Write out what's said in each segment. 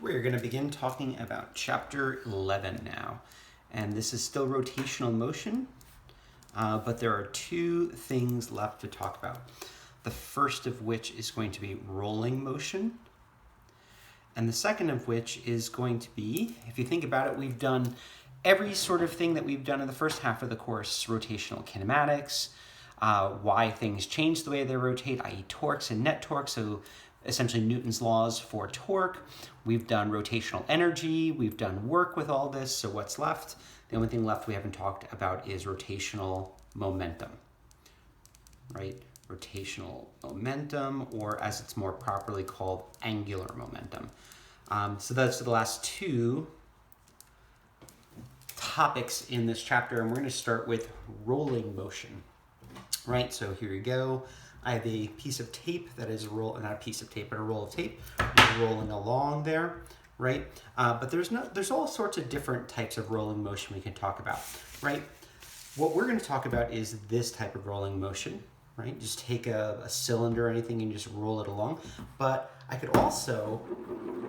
We're going to begin talking about chapter 11 now. And this is still rotational motion, but there are two things left to talk about. The first of which is going to be rolling motion. And the second of which is going to be, if you think about it, we've done every sort of thing that we've done in the first half of the course, rotational kinematics, why things change the way they rotate, i.e. torques and net torque, so essentially Newton's laws for torque. We've done rotational energy, we've done work with all this, so what's left? The only thing left we haven't talked about is rotational momentum, right? Rotational momentum, or as it's more properly called, angular momentum. So that's the last two topics in this chapter, and we're going to start with rolling motion, right? So here you go. I have a piece of tape that is not a piece of tape, but a roll of tape rolling along there, right? But there's all sorts of different types of rolling motion we can talk about, right? What we're going to talk about is this type of rolling motion, right? Just take a cylinder or anything and just roll it along. But I could also,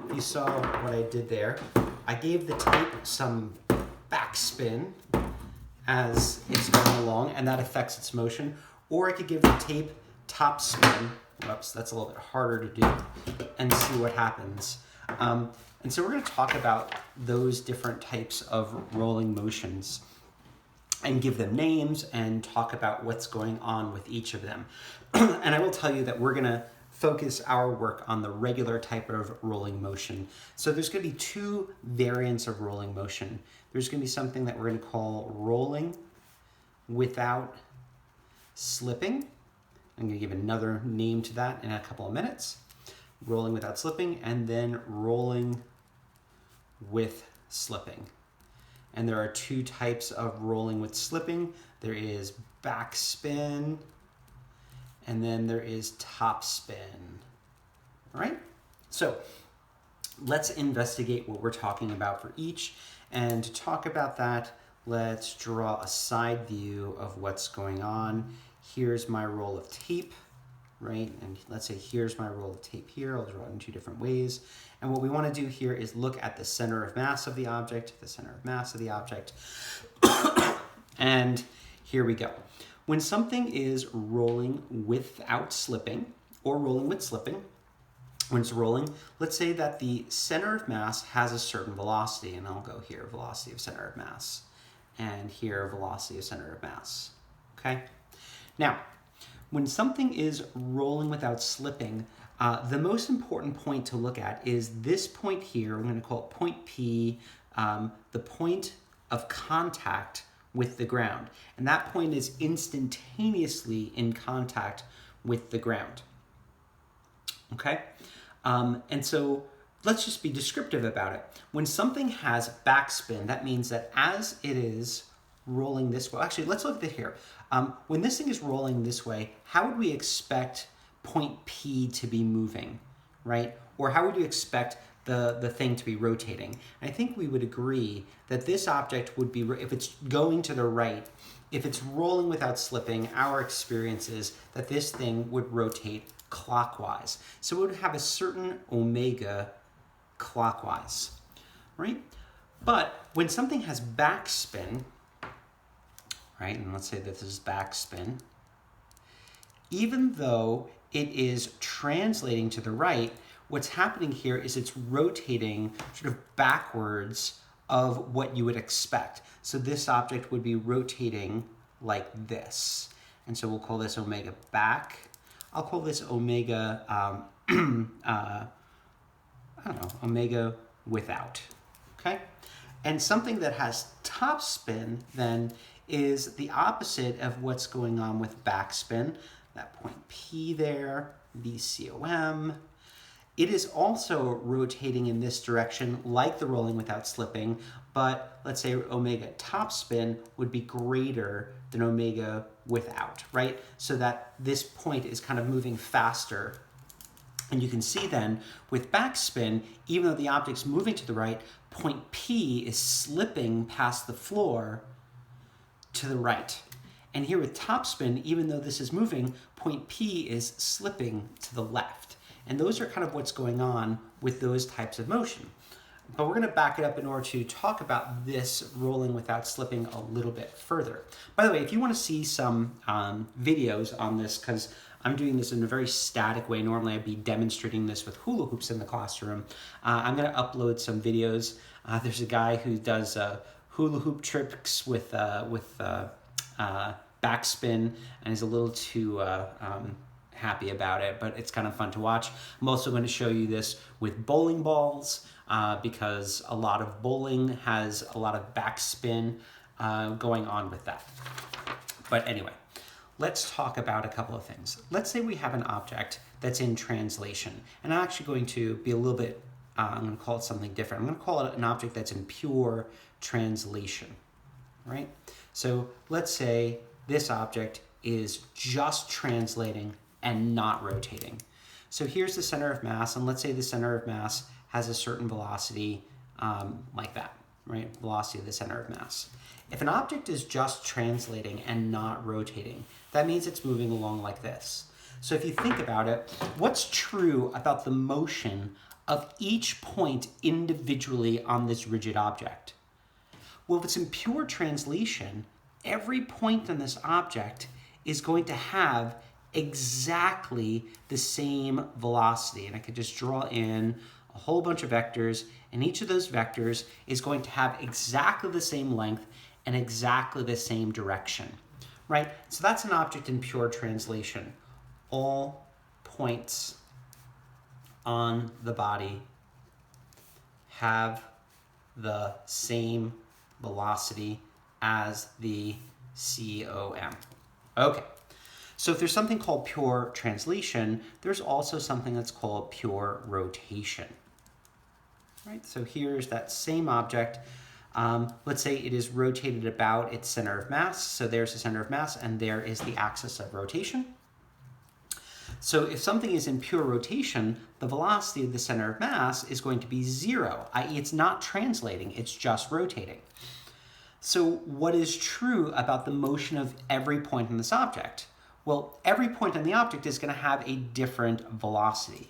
if you saw what I did there, I gave the tape some backspin as it's going along, and that affects its motion. Or I could give the tape top spin. Whoops, that's a little bit harder to do, and see what happens. And so we're going to talk about those different types of rolling motions and give them names and talk about what's going on with each of them. And I will tell you that we're going to focus our work on the regular type of rolling motion. So there's going to be two variants of rolling motion. There's going to be something that we're going to call rolling without slipping. I'm going to give another name to that in a couple of minutes. Rolling without slipping, and then rolling with slipping. And there are two types of rolling with slipping. There is backspin, and then there is top spin. All right? So let's investigate what we're talking about for each. And to talk about that, let's draw a side view of what's going on. Here's my roll of tape, right? And let's say here's my roll of tape here. I'll draw it in two different ways. And what we want to do here is look at the center of mass of the object, And here we go. When something is rolling without slipping or rolling with slipping, when it's rolling, let's say that the center of mass has a certain velocity, and I'll go here, velocity of center of mass, and here, velocity of center of mass, okay? Now, when something is rolling without slipping, the most important point to look at is this point here. I'm going to call it point P, the point of contact with the ground. And that point is instantaneously in contact with the ground. Okay? And so let's just be descriptive about it. When something has backspin, that means that as it is rolling this way, actually, let's look at it here. When this thing is rolling this way, how would we expect point P to be moving, right? Or how would you expect the thing to be rotating? And I think we would agree that this object would be, if it's going to the right, if it's rolling without slipping, our experience is that this thing would rotate clockwise. So it would have a certain omega clockwise, right? But when something has backspin, right, and let's say that this is backspin, even though it is translating to the right, what's happening here is it's rotating sort of backwards of what you would expect. So this object would be rotating like this. And so we'll call this omega back. I'll call this omega, omega without, okay? And something that has top spin then is the opposite of what's going on with backspin. That point P there, VCOM. It is also rotating in this direction like the rolling without slipping, but let's say omega top spin would be greater than omega without, right? So that this point is kind of moving faster. And you can see then with backspin, even though the object's moving to the right, point P is slipping past the floor to the right. And here with topspin, even though this is moving, point P is slipping to the left. And those are kind of what's going on with those types of motion. But we're going to back it up in order to talk about this rolling without slipping a little bit further. By the way, if you want to see some videos on this, because I'm doing this in a very static way. Normally I'd be demonstrating this with hula hoops in the classroom. I'm going to upload some videos. There's a guy who does hula hoop tricks with backspin, and he's a little too happy about it, but it's kind of fun to watch. I'm also going to show you this with bowling balls, because a lot of bowling has a lot of backspin going on with that. But anyway, let's talk about a couple of things. Let's say we have an object that's in translation, and I'm actually going to be a little bit, I'm going to call it something different. I'm going to call it an object that's in pure translation, right? So let's say this object is just translating and not rotating. So here's the center of mass, and let's say the center of mass has a certain velocity like that, right? Velocity of the center of mass. If an object is just translating and not rotating, that means it's moving along like this. So if you think about it, what's true about the motion of each point individually on this rigid object? Well, if it's in pure translation, every point on this object is going to have exactly the same velocity. And I could just draw in a whole bunch of vectors, and each of those vectors is going to have exactly the same length and exactly the same direction, right? So that's an object in pure translation. All points on the body have the same velocity as the COM. Okay. So if there's something called pure translation, there's also something that's called pure rotation. Right? So here's that same object. Let's say it is rotated about its center of mass. So there's the center of mass, and there is the axis of rotation. So if something is in pure rotation, the velocity of the center of mass is going to be 0, i.e. it's not translating, it's just rotating. So what is true about the motion of every point in this object? Well, every point on the object is going to have a different velocity.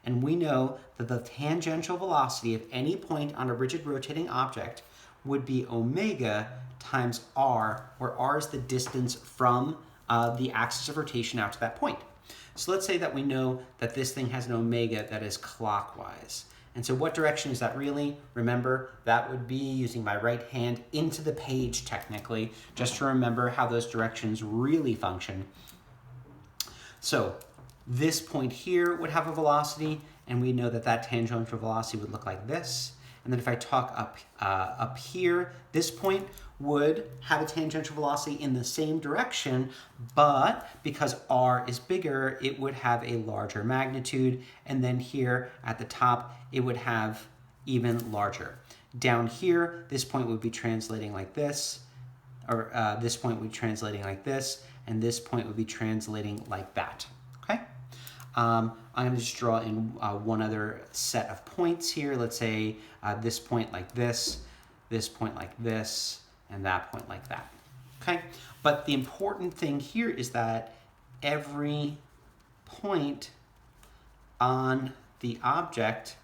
And we know that the tangential velocity of any point on a rigid rotating object would be omega times r, where r is the distance from the axis of rotation out to that point. So let's say that we know that this thing has an omega that is clockwise. And so what direction is that really? Remember, that would be using my right hand into the page technically, just to remember how those directions really function. So this point here would have a velocity, and we know that that tangential velocity would look like this. And then if I talk up here, this point would have a tangential velocity in the same direction, but because r is bigger, it would have a larger magnitude. And then here at the top, it would have even larger. Down here, this point would be translating like this, or this point would be translating like this, and this point would be translating like that, okay? I'm going to just draw in one other set of points here. Let's say this point like this point like this, and that point like that, okay? But the important thing here is that every point on the object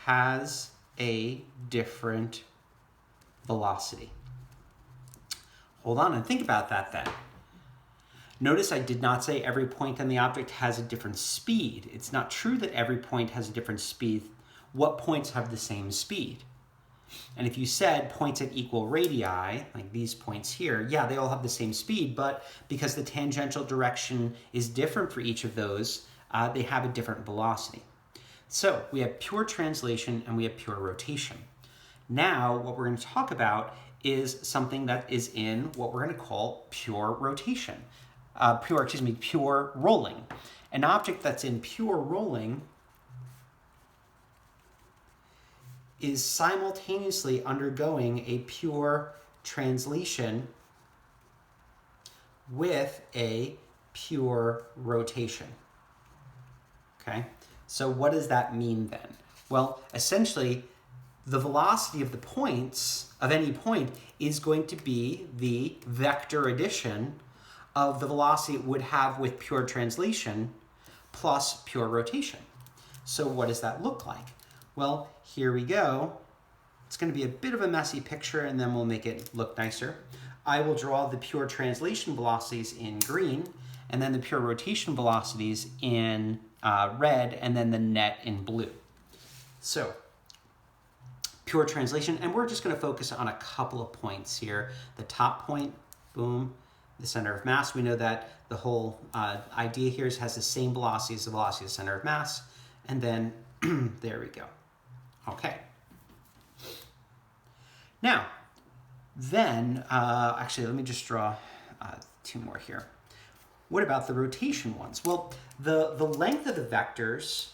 has a different velocity. Hold on and think about that then. Notice I did not say every point on the object has a different speed. It's not true that every point has a different speed. What points have the same speed? And if you said points at equal radii, like these points here, yeah, they all have the same speed, but because the tangential direction is different for each of those, they have a different velocity. So we have pure translation and we have pure rotation. Now, what we're going to talk is something that is in what we're going to call pure rotation. Pure rolling. An object that's in pure rolling is simultaneously undergoing a pure translation with a pure rotation. Okay, so what does that mean then? Well, essentially, the velocity of the points, of any point, is going to be the vector addition of the velocity it would have with pure translation plus pure rotation. So what does that look like? Well, here we go. It's going to be a bit of a messy picture, and then we'll make it look nicer. I will draw the pure translation velocities in green, and then the pure rotation velocities in red, and then the net in blue. So pure translation, and we're just going to focus on a couple of points here. The top point, boom, the center of mass. We know that the whole idea here has the same velocity as the velocity of the center of mass, and then there we go. Okay. Now, then, actually, let me just draw two more here. What about the rotation ones? Well, the length of the vectors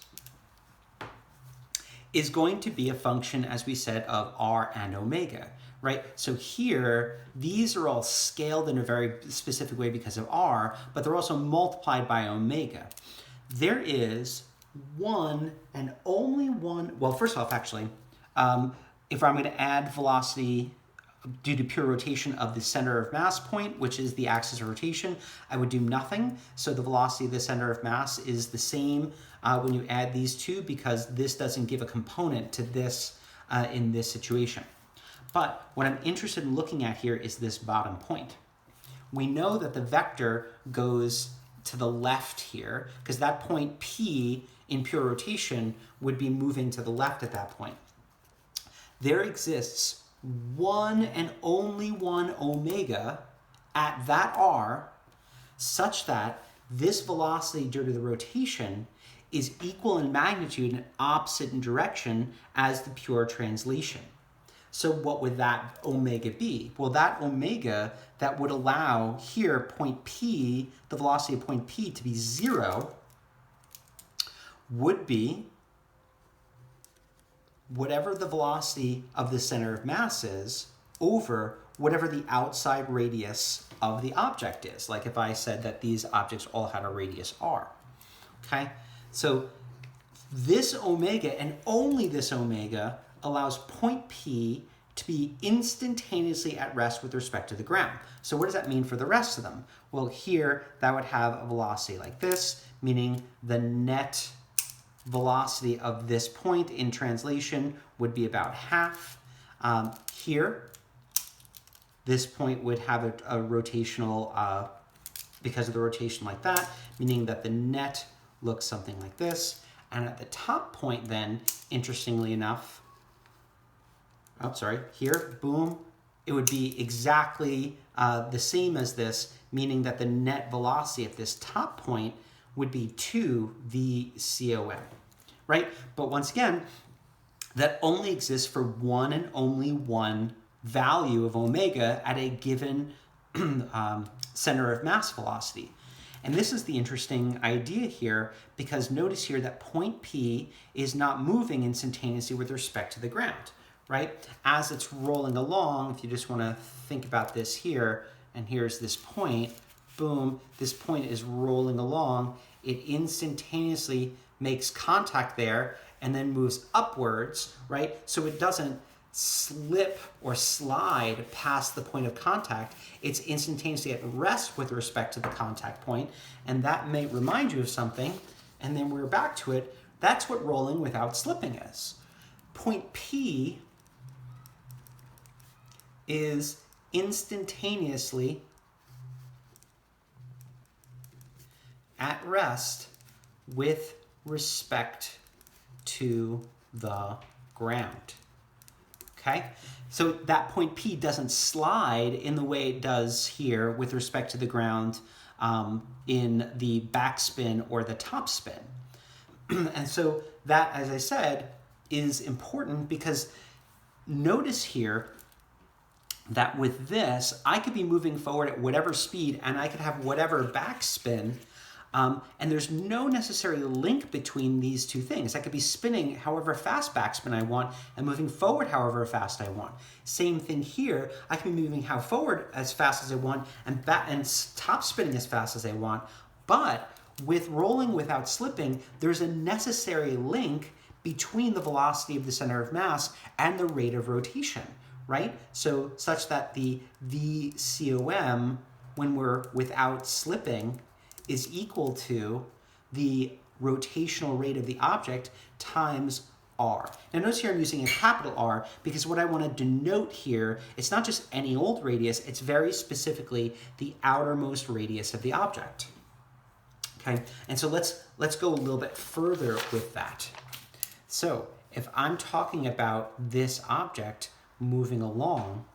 is going to be a function, as we said, of r and omega, right? So here, these are all scaled in a very specific way because of r, but they're also multiplied by omega. There is one and only one, well, first off, actually, if I'm going to add velocity due to pure rotation of the center of mass point, which is the axis of rotation, I would do nothing. So the velocity of the center of mass is the same when you add these two, because this doesn't give a component to this in this situation. But what I'm interested in looking at here is this bottom point. We know that the vector goes to the left here, because that point P in pure rotation would be moving to the left at that point. There exists one and only one omega at that r, such that this velocity due to the rotation is equal in magnitude and opposite in direction as the pure translation. So what would that omega be? Well, that omega that would allow here point P, the velocity of point P, to be 0 would be whatever the velocity of the center of mass is over whatever the outside radius of the object is. Like if I said that these objects all had a radius r. Okay, so this omega and only this omega allows point P to be instantaneously at rest with respect to the ground. So what does that mean for the rest of them? Well, here that would have a velocity like this, meaning the net velocity of this point in translation would be about half. Here, this point would have a rotational, because of the rotation like that, meaning that the net looks something like this. And at the top point then, interestingly enough, here, boom, it would be exactly the same as this, meaning that the net velocity at this top point would be 2 VCOM, right? But once again, that only exists for one and only one value of omega at a given center of mass velocity. And this is the interesting idea here, because notice here that point P is not moving instantaneously with respect to the ground, right? As it's rolling along, if you just want to think about this here, and here's this point, boom, this point is rolling along, it instantaneously makes contact there and then moves upwards, right? So it doesn't slip or slide past the point of contact. It's instantaneously at rest with respect to the contact point, and that may remind you of something, and then we're back to it. That's what rolling without slipping is. Point P is instantaneously at rest with respect to the ground. Okay? So that point P doesn't slide in the way it does here with respect to the ground in the backspin or the topspin. And so that, as I said, is important, because notice here that with this, I could be moving forward at whatever speed and I could have whatever backspin, and there's no necessary link between these two things. I could be spinning however fast backspin I want and moving forward however fast I want. Same thing here. I can be moving forward as fast as I want and top spinning as fast as I want. But with rolling without slipping, there's a necessary link between the velocity of the center of mass and the rate of rotation, right? So such that the VCOM, when we're without slipping, is equal to the rotational rate of the object times r. Now notice here I'm using a capital R because what I want to denote here, it's not just any old radius, it's very specifically the outermost radius of the object. Okay, and so let's go a little bit further with that. So if I'm talking about this object moving along,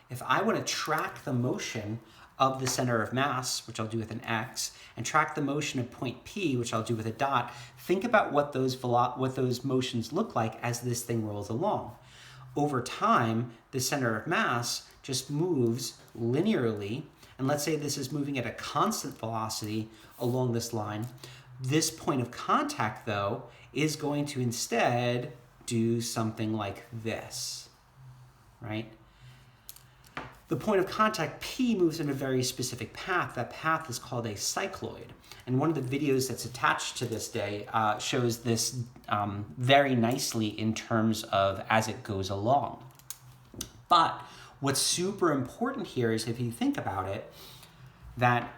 if I want to track the motion of the center of mass, which I'll do with an X, and track the motion of point P, which I'll do with a dot, think about what those motions look like as this thing rolls along. Over time, the center of mass just moves linearly, and let's say this is moving at a constant velocity along this line. This point of contact, though, is going to instead do something like this, right? The point of contact, P, moves in a very specific path. That path is called a cycloid. And one of the videos that's attached to this day shows this very nicely in terms of as it goes along. But what's super important here is, if you think about it, that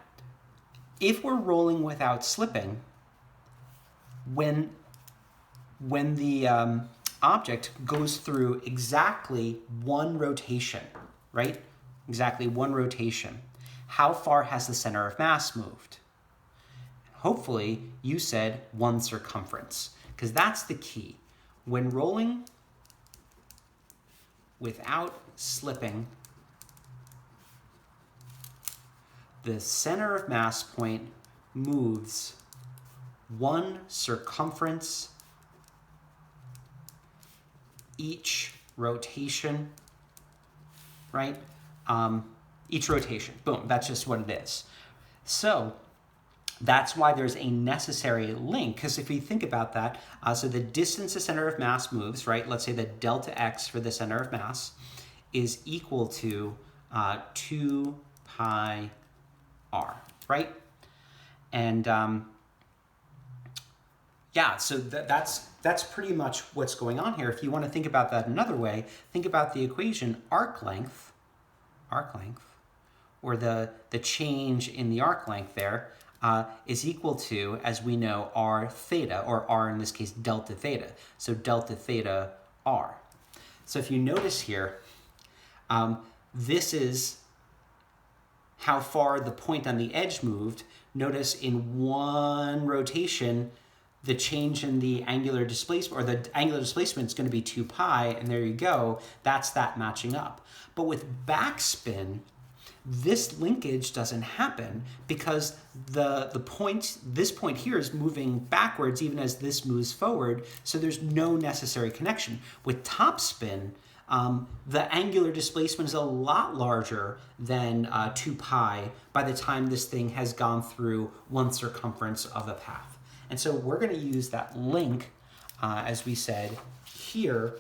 if we're rolling without slipping, when the object goes through exactly one rotation, right? Exactly one rotation. How far has the center of mass moved? Hopefully you said one circumference, because that's the key. When rolling without slipping, the center of mass point moves one circumference each rotation, right? Each rotation, boom, that's just what it is. So that's why there's a necessary link, because if we think about that, so the distance the center of mass moves, right? Let's say that delta x for the center of mass is equal to 2 pi r, right? And yeah, so that's pretty much what's going on here. If you want to think about that another way, think about the equation arc length, or the change in the arc length there, is equal to, as we know, r theta, or r in this case delta theta. So delta theta r. So if you notice here, this is how far the point on the edge moved. Notice in one rotation, the change in the angular displacement, or the angular displacement, is going to be 2 pi, and there you go. That's that matching up. But with backspin, this linkage doesn't happen because this point here is moving backwards even as this moves forward, so there's no necessary connection. With topspin, the angular displacement is a lot larger than 2 pi by the time this thing has gone through one circumference of a path. And so we're going to use that link, as we said, here.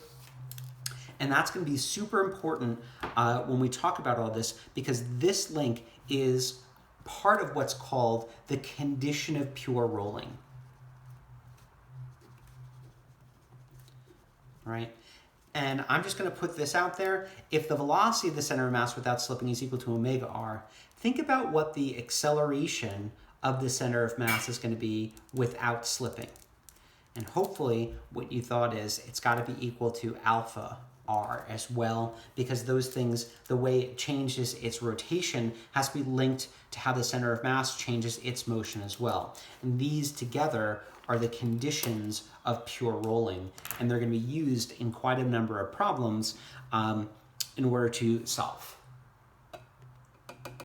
And that's going to be super important when we talk about all this, because this link is part of what's called the condition of pure rolling. Right? And I'm just going to put this out there. If the velocity of the center of mass without slipping is equal to omega r, think about what the acceleration of the center of mass is going to be without slipping. And hopefully what you thought is it's got to be equal to alpha r as well, because those things, the way it changes its rotation has to be linked to how the center of mass changes its motion as well. And these together are the conditions of pure rolling, and they're going to be used in quite a number of problems in order to solve.